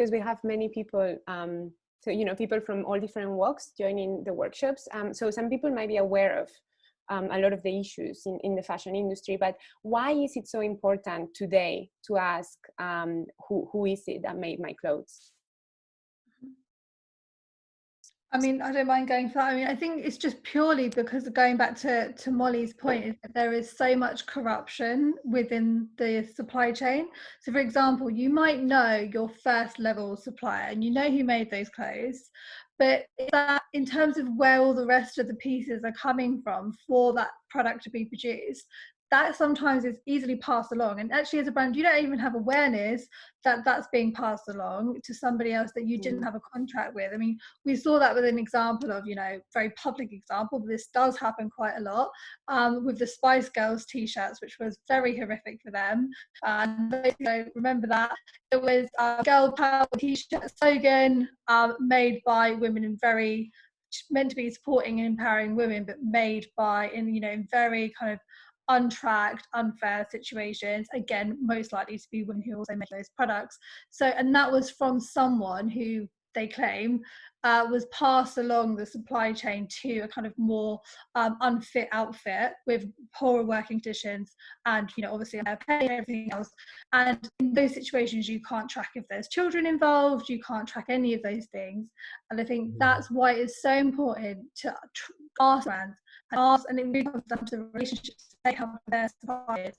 because we have many people, so, you know, people from all different walks joining the workshops. So some people might be aware of a lot of the issues in the fashion industry, but why is it so important today to ask who is it that made my clothes? I mean, I don't mind going for that. I mean, I think it's just purely because going back to Molly's point, is that there is so much corruption within the supply chain. So, for example, you might know your first level supplier and you know who made those clothes, but that in terms of where all the rest of the pieces are coming from for that product to be produced, that sometimes is easily passed along. And actually, as a brand, you don't even have awareness that that's being passed along to somebody else that you didn't have a contract with. I mean, we saw that with an example of, you know, very public example, but this does happen quite a lot with the Spice Girls t-shirts, which was very horrific for them. And remember that it was girl power t-shirt slogan made by women in very meant to be supporting and empowering women, but made by in very kind of untracked, unfair situations, again most likely to be women who also make those products. So, and that was from someone who they claim was passed along the supply chain to a kind of more unfit outfit with poorer working conditions and, you know, obviously pay and everything else. And in those situations, you can't track if there's children involved, you can't track any of those things. And I think that's why it's so important to ask brands and ask, and it really comes down to the relationships they have with their suppliers.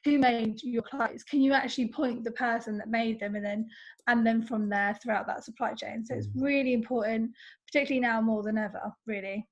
Who made your clothes? Can you actually point the person that made them, and then from there throughout that supply chain? So it's really important, particularly now more than ever, really.